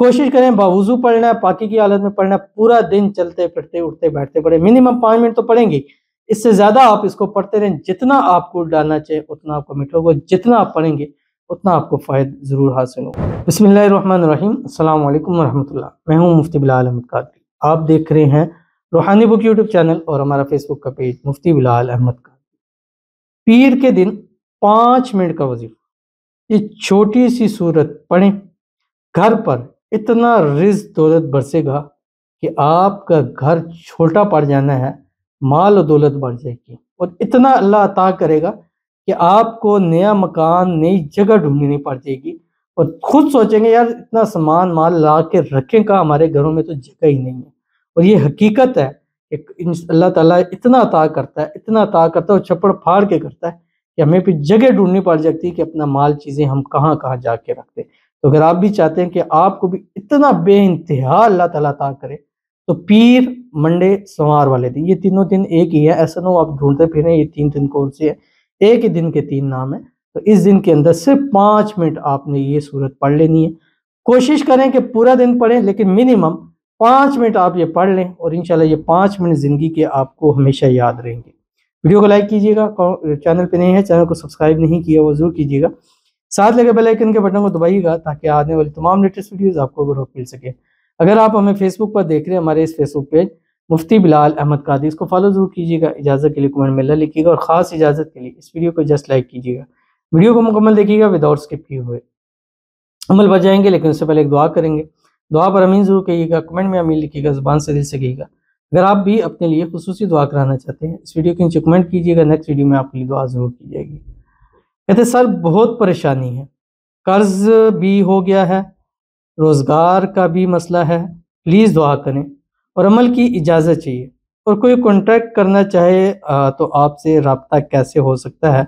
کوشش کریں باوضو پڑھنا ہے، پاکی کی حالت میں پڑھنا ہے، پورا دن چلتے پھرتے اٹھتے بیٹھتے پڑھیں، منیمم 5 منٹ تو پڑھیں گے، اس سے زیادہ آپ اس کو پڑھتے رہیں، جتنا آپ کو ڈالنا چاہیے اتنا آپ کو میٹھا ہوگا، جتنا آپ پڑھیں گے اتنا آپ کو فائد ضرور حاصل ہوگا۔ بسم اللہ الرحمن الرحیم، السلام علیکم ورحمۃ اللہ، میں ہوں مفتی بلال احمد قادری، آپ دیکھ رہے ہیں روحانی بک یوٹیوب چینل اور ہمارا فیس بک کا پیج مفتی بلال احمد قادری۔ پیر کے دن 5 منٹ کا وظیفہ، یہ چھوٹی سی صورت پڑھیں، گھر پر اتنا رزق دولت برسے گا کہ آپ کا گھر چھوٹا پڑ جانا ہے، مال و دولت بڑھ جائے گی، اور اتنا اللہ عطا کرے گا کہ آپ کو نیا مکان، نئی جگہ ڈھونڈنی نہیں پڑ جائے گی، اور خود سوچیں گے یار اتنا سامان مال لا کے رکھیں کا ہمارے گھروں میں تو جگہ ہی نہیں ہے۔ اور یہ حقیقت ہے کہ اللہ تعالیٰ اتنا عطا کرتا ہے، اتنا عطا کرتا ہے اور چھپڑ پھاڑ کے کرتا ہے کہ ہمیں پھر جگہ ڈھونڈنی پڑ جاتی ہے کہ اپنا مال چیزیں ہم کہاں کہاں جا کے رکھتے۔ تو اگر آپ بھی چاہتے ہیں کہ آپ کو بھی اتنا بے انتہا اللہ تعالیٰ عطا کرے تو پیر، منڈے، سوار والے دن، یہ تینوں دن ایک ہی ہے، ایسا نہ ہو آپ ڈھونڈتے پھریں یہ 3 دن کون سے ہیں، ایک ہی دن کے 3 نام ہیں۔ تو اس دن کے اندر صرف 5 منٹ آپ نے یہ صورت پڑھ لینی ہے۔ کوشش کریں کہ پورا دن پڑھیں، لیکن منیمم 5 منٹ آپ یہ پڑھ لیں، اور انشاءاللہ یہ 5 منٹ زندگی کے آپ کو ہمیشہ یاد رہیں گے۔ ویڈیو کو لائک کیجیے گا، چینل پہ نہیں ہے چینل کو سبسکرائب نہیں کیا وہ ضرور کیجیے گا، ساتھ لگے بیل آئیکن کے بٹن کو دبائیے گا تاکہ آنے والی تمام لیٹسٹ ویڈیوز آپ کو بروقت مل سکے۔ اگر آپ ہمیں فیس بک پر دیکھ رہے ہیں، ہمارے اس فیس بک پیج مفتی بلال احمد قادری، اس کو فالو ضرور کیجیے گا، اجازت کے لیے کمنٹ میں اللہ لکھیے گا، اور خاص اجازت کے لیے اس ویڈیو کو جسٹ لائک کیجیے گا، ویڈیو کو مکمل دیکھیے گا وداؤٹ اسکپ کیے ہوئے۔ عمل بچ جائیں گے، لیکن اس سے پہلے ایک دعا کریں گے، دعا پر امین ضرور کہیے گا، کمنٹ میں امین لکھیے گا، زبان سے دل سے کہیے گا۔ اگر آپ بھی اپنے لیے خصوصی دعا کرانا چاہتے ہیں اس ویڈیو کے نیچے کمنٹ کیجیے گا، نیکسٹ ویڈیو میں آپ کے لیے دعا ضرور کی جائے گی۔ کہتے سر بہت پریشانی ہے، قرض بھی ہو گیا ہے، روزگار کا بھی مسئلہ ہے، پلیز دعا کریں، اور عمل کی اجازت چاہیے، اور کوئی کانٹیکٹ کرنا چاہے تو آپ سے رابطہ کیسے ہو سکتا ہے؟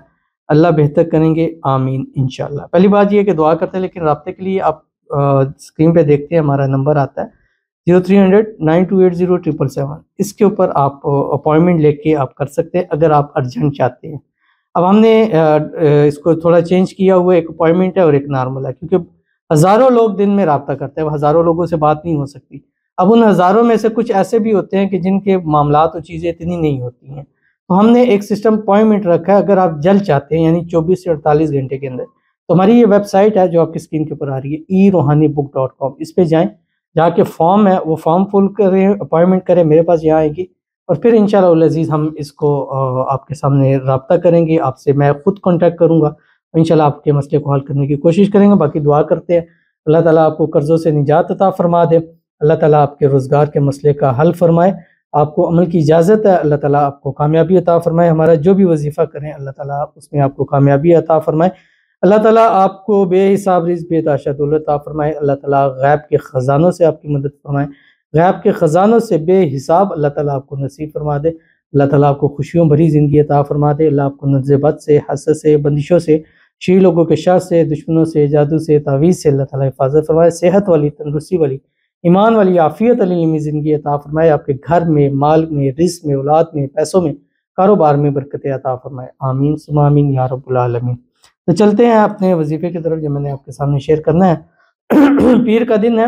اللہ بہتر کریں گے، آمین انشاءاللہ۔ پہلی بات یہ کہ دعا کرتے ہیں، لیکن رابطے کے لیے آپ اسکرین پہ دیکھتے ہیں ہمارا نمبر آتا ہے 0300928077، اس کے اوپر آپ اپوائنٹمنٹ لے کے آپ کر سکتے ہیں اگر آپ ارجنٹ چاہتے ہیں۔ اب ہم نے اس کو تھوڑا چینج کیا ہوا، ایک اپوائنٹمنٹ ہے اور ایک نارمل ہے، کیونکہ ہزاروں لوگ دن میں رابطہ کرتے ہیں، ہزاروں لوگوں سے بات نہیں ہو سکتی۔ اب ان ہزاروں میں سے کچھ ایسے بھی ہوتے ہیں کہ جن کے معاملات و چیزیں اتنی نہیں ہوتی ہیں، تو ہم نے ایک سسٹم اپوائنٹمنٹ رکھا ہے، اگر آپ جلد چاہتے ہیں یعنی 24 سے 48 گھنٹے کے اندر، تو ہماری یہ ویب سائٹ ہے جو آپ کی اسکرین کے اوپر آ رہی ہے erohanibook.com، اس پہ جائیں، جا کے فارم ہے وہ فارم فل کریں، اپوائنٹمنٹ کریں، میرے پاس یہاں آئے گی، اور پھر انشاءاللہ العزیز ہم اس کو آپ کے سامنے رابطہ کریں گے، آپ سے میں خود کانٹیکٹ کروں گا، انشاءاللہ آپ کے مسئلے کو حل کرنے کی کوشش کریں گے۔ باقی دعا کرتے ہیں اللہ تعالیٰ آپ کو قرضوں سے نجات عطا فرما دے، اللہ تعالیٰ آپ کے روزگار کے مسئلے کا حل فرمائے، آپ کو عمل کی اجازت ہے، اللہ تعالیٰ آپ کو کامیابی عطا فرمائے، ہمارا جو بھی وظیفہ کریں اللہ تعالیٰ اس میں آپ کو کامیابی عطا فرمائے، اللہ تعالیٰ آپ کو بے حساب رزق بے تحاشا دولت عطا فرمائے، اللہ تعالیٰ غیب کے خزانوں سے آپ کی مدد فرمائے، غیب کے خزانوں سے بے حساب اللہ تعالیٰ آپ کو نصیب فرما دے، اللہ تعالیٰ آپ کو خوشیوں بھری زندگی عطا فرما دے، اللہ آپ کو نظر بد سے، حسد سے، بندشوں سے، شیعہ لوگوں کے شر سے، دشمنوں سے، جادو سے، تعویذ سے اللہ تعالیٰ حفاظت فرمائے، صحت والی، تندرستی والی، ایمان والی، عافیت والی علمی زندگی عطا فرمائے، آپ کے گھر میں، مال میں، رزق میں، اولاد میں، پیسوں میں، کاروبار میں برکت عطا فرمائے، آمین ثم آمین یا رب العالمین۔ تو چلتے ہیں اپنے وظیفے کی طرف جو میں نے آپ کے سامنے شیئر کرنا ہے۔ پیر کا دن ہے،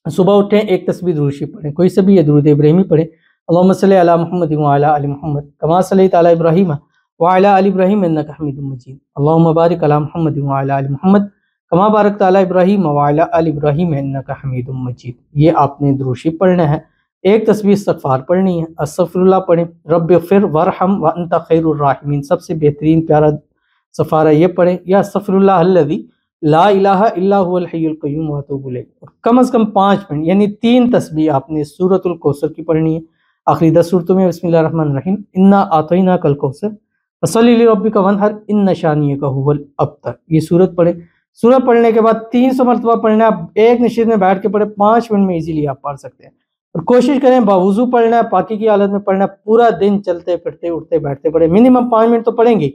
صبح اٹھیں، ایک تسبیح درود شریف پڑھیں، کوئی سے بھی یہ درود ابراہیمی پڑھیں، اللہم صلی علی محمد وعلی آل محمد کما صلیت علی ابراہیم وعلی آل ابراہیم انک حمید مجید، اللہم بارک علی محمد وعلی آل محمد کما بارکت علی ابراہیم وعلی آل ابراہیم انک حمید مجید۔ یہ آپ نے درود شریف پڑھنا ہے، ایک تسبیح استغفار پڑھنی ہے، استغفر اللہ پڑھیں، رب اغفر وارحم وانت خیر الراحمین، سب سے بہترین پیارا استغفار یہ پڑھیں، یا استغفر اللہ الذی لا الہ الا هو الحی القیوم واتوب الیہ، کم از کم 5 منٹ یعنی 3 تسبیح آپ نے سورۃ الکوثر کی پڑھنی ہے، آخری 10 سورتوں میں بسم اللہ الرحمن الرحیم، انا اعطیناک الکوثر فصلی لربک وانحر ان شانئک هو الابتر، یہ سورت پڑھیں، سورت پڑھنے کے بعد 300 مرتبہ پڑھنا ہے، ایک نشست میں بیٹھ کے پڑھیں، 5 منٹ میں ایزیلی آپ پڑھ سکتے ہیں، اور کوشش کریں باوضو پڑھنا ہے، پاکی کی حالت میں پڑھنا ہے، پورا دن چلتے پھرتے اٹھتے بیٹھتے پڑھیں، منیمم 5 منٹ تو پڑھیں گے،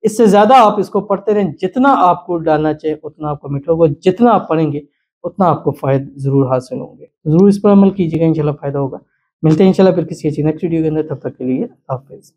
اس سے زیادہ آپ اس کو پڑھتے رہیں، جتنا آپ کو ڈالنا چاہیے اتنا آپ کو میٹھا ہوگا، جتنا آپ پڑھیں گے اتنا آپ کو فائد ضرور حاصل ہوں گے، ضرور اس پر عمل کیجیے گا، انشاءاللہ فائدہ ہوگا۔ ملتے ہیں انشاءاللہ پھر کسی اچھی نیکسٹ ویڈیو کے اندر، تب تک کے لیے حافظ۔